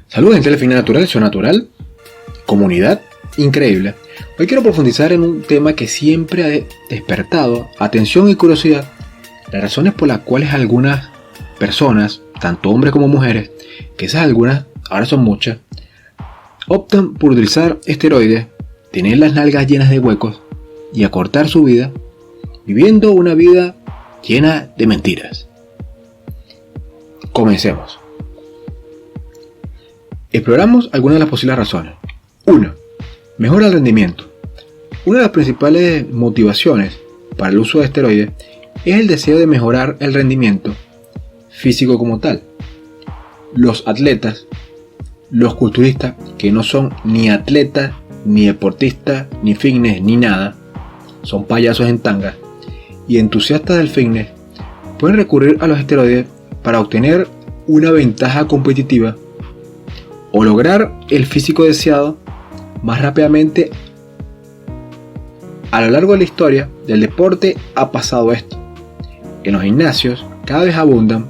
Saludos en Telefina Natural, Soy Natural, comunidad increíble. Hoy quiero profundizar en un tema que siempre ha despertado atención y curiosidad. Las razones por las cuales algunas personas, tanto hombres como mujeres, que esas algunas, ahora son muchas, optan por utilizar esteroides, tener las nalgas llenas de huecos y acortar su vida, viviendo una vida llena de mentiras. Comencemos. Exploramos algunas de las posibles razones. 1. Mejora el rendimiento. Una de las principales motivaciones para el uso de esteroides es el deseo de mejorar el rendimiento físico como tal. Los atletas, los culturistas, que no son ni atletas, ni deportistas, ni fitness, ni nada, son payasos en tanga, y entusiastas del fitness, pueden recurrir a los esteroides para obtener una ventaja competitiva o lograr el físico deseado más rápidamente. A lo largo de la historia del deporte ha pasado esto. En los gimnasios cada vez abundan,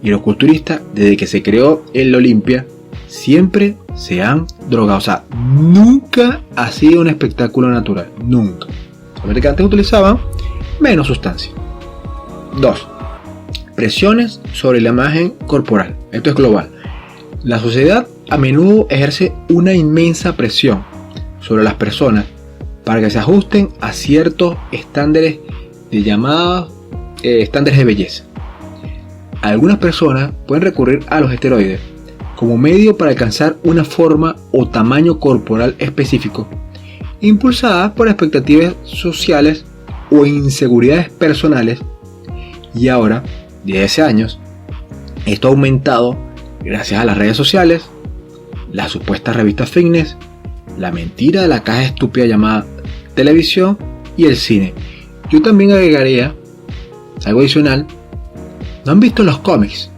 y los culturistas, desde que se creó el Olimpia, siempre se han drogado. O sea, nunca ha sido un espectáculo natural, nunca. Solamente que antes utilizaban menos sustancia. 2. Presiones sobre la imagen corporal. Esto es global. La sociedad a menudo ejerce una inmensa presión sobre las personas para que se ajusten a ciertos estándares de llamados estándares de belleza. Algunas personas pueden recurrir a los esteroides como medio para alcanzar una forma o tamaño corporal específico, impulsadas por expectativas sociales o inseguridades personales, y ahora, desde hace años, esto ha aumentado gracias a las redes sociales, las supuestas revistas fitness, la mentira de la caja estúpida llamada televisión y el cine. Yo también agregaría algo adicional. ¿No han visto los cómics?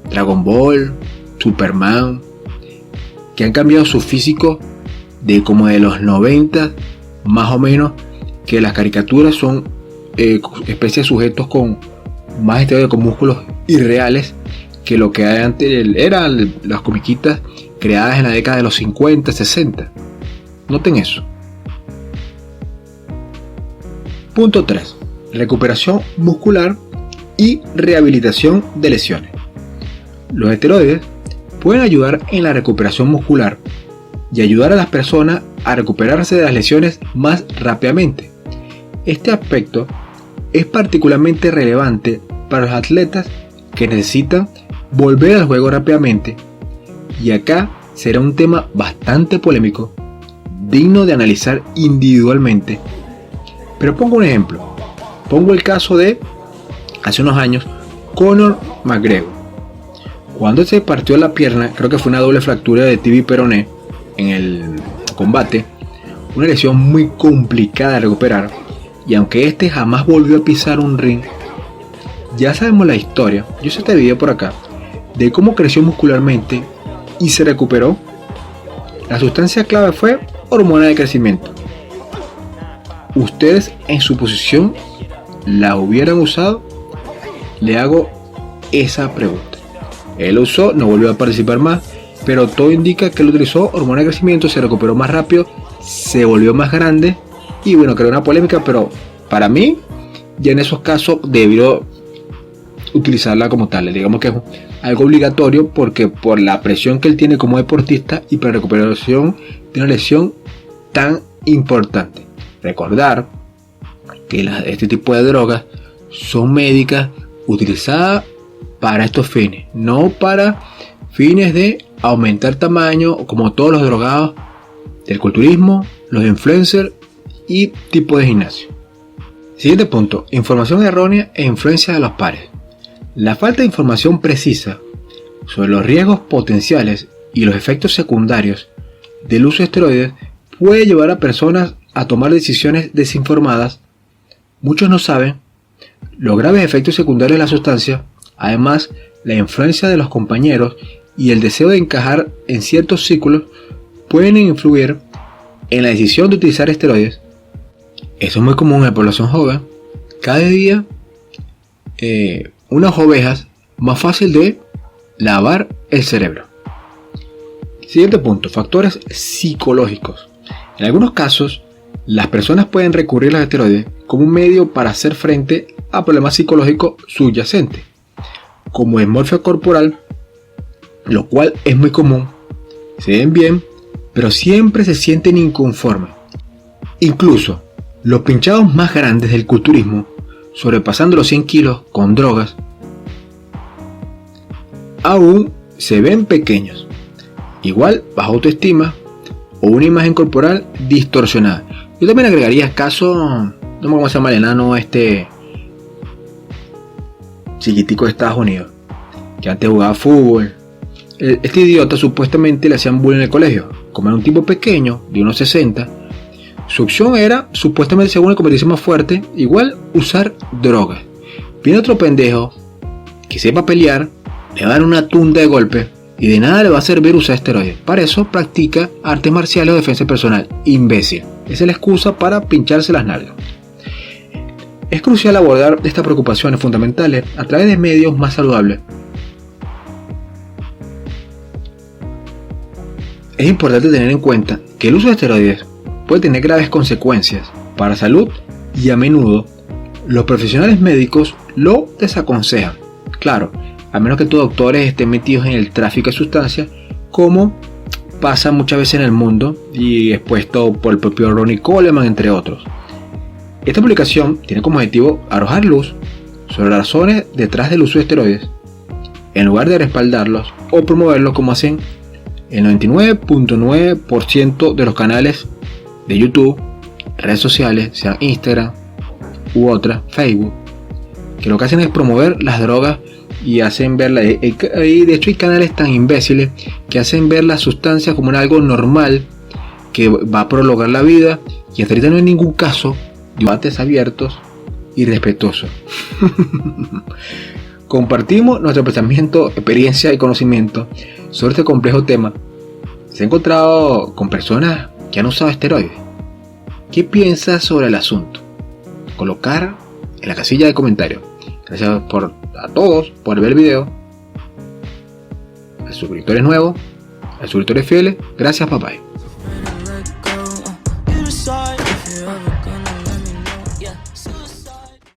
Dragon Ball, Superman, que han cambiado su físico de como de los 90, más o menos, que las caricaturas son especies de sujetos con más esteroides, con músculos irreales, que lo que antes eran las comiquitas creadas en la década de los 50, 60. Noten eso. Punto 3. Recuperación muscular y rehabilitación de lesiones. Los esteroides pueden ayudar en la recuperación muscular y ayudar a las personas a recuperarse de las lesiones más rápidamente. Este aspecto es particularmente relevante para los atletas que necesitan volver al juego rápidamente, y acá será un tema bastante polémico, digno de analizar individualmente. Pero pongo un ejemplo. Pongo el caso de hace unos años Conor McGregor. Cuando se partió la pierna, creo que fue una doble fractura de tibia y peroné en el combate, una lesión muy complicada de recuperar, y aunque este jamás volvió a pisar un ring, ya sabemos la historia. Yo hice este video por acá de cómo creció muscularmente y se recuperó. La sustancia clave fue hormona de crecimiento. ¿Ustedes en su posición la hubieran usado? Le hago esa pregunta. Él lo usó, no volvió a participar más, pero todo indica que él utilizó hormona de crecimiento, se recuperó más rápido, se volvió más grande, y bueno, creó una polémica, pero para mí, ya en esos casos debió utilizarla como tal. Digamos que es algo obligatorio, porque por la presión que él tiene como deportista y para recuperación de una lesión tan importante. Recordar que este tipo de drogas son médicas, utilizadas para estos fines, no para fines de aumentar tamaño, como todos los drogados del culturismo, los influencers y tipo de gimnasio. Siguiente punto: información errónea e influencia de los pares. La falta de información precisa sobre los riesgos potenciales y los efectos secundarios del uso de esteroides puede llevar a personas a tomar decisiones desinformadas. Muchos no saben los graves efectos secundarios de la sustancia. Además, la influencia de los compañeros y el deseo de encajar en ciertos círculos pueden influir en la decisión de utilizar esteroides. Eso es muy común en la población joven. Cada día unas ovejas más fácil de lavar el cerebro. Siguiente punto, factores psicológicos. En algunos casos, las personas pueden recurrir a los esteroides como un medio para hacer frente a problemas psicológicos subyacentes, como dismorfia corporal, lo cual es muy común. Se ven bien, pero siempre se sienten inconformes. Incluso los pinchados más grandes del culturismo, sobrepasando los 100 kilos con drogas, aún se ven pequeños. Igual baja autoestima o una imagen corporal distorsionada. Yo también agregaría caso, no me acuerdo cómo se llama el enano chiquitico de Estados Unidos, que antes jugaba fútbol. Este idiota supuestamente le hacían bullying en el colegio. Como era un tipo pequeño, de unos 60, su opción era, supuestamente según el competencia más fuerte, igual usar drogas. Viene otro pendejo que sepa pelear, le va a dar una tunda de golpe y de nada le va a servir usar esteroides. Para eso practica artes marciales o defensa personal. Imbécil. Esa es la excusa para pincharse las nalgas. Es crucial abordar estas preocupaciones fundamentales a través de medios más saludables. Es importante tener en cuenta que el uso de esteroides puede tener graves consecuencias para la salud y a menudo los profesionales médicos lo desaconsejan. Claro, a menos que tus doctores estén metidos en el tráfico de sustancias, como pasa muchas veces en el mundo y expuesto por el propio Ronnie Coleman, entre otros. Esta publicación tiene como objetivo arrojar luz sobre las razones detrás del uso de esteroides, en lugar de respaldarlos o promoverlos como hacen el 99.9% de los canales de YouTube, redes sociales, sean Instagram u otras, Facebook, que lo que hacen es promover las drogas y hacen verla. De hecho hay canales tan imbéciles que hacen ver las sustancias como algo normal que va a prolongar la vida, y hasta ahorita no hay ningún caso de debates abiertos y respetuosos. Compartimos nuestro pensamiento, experiencia y conocimiento sobre este complejo tema. Se ha encontrado con personas que han usado esteroides. ¿Qué piensas sobre el asunto? Colocar en la casilla de comentarios. Gracias a todos por ver el video. A los suscriptores nuevos, a los suscriptores fieles, gracias papá.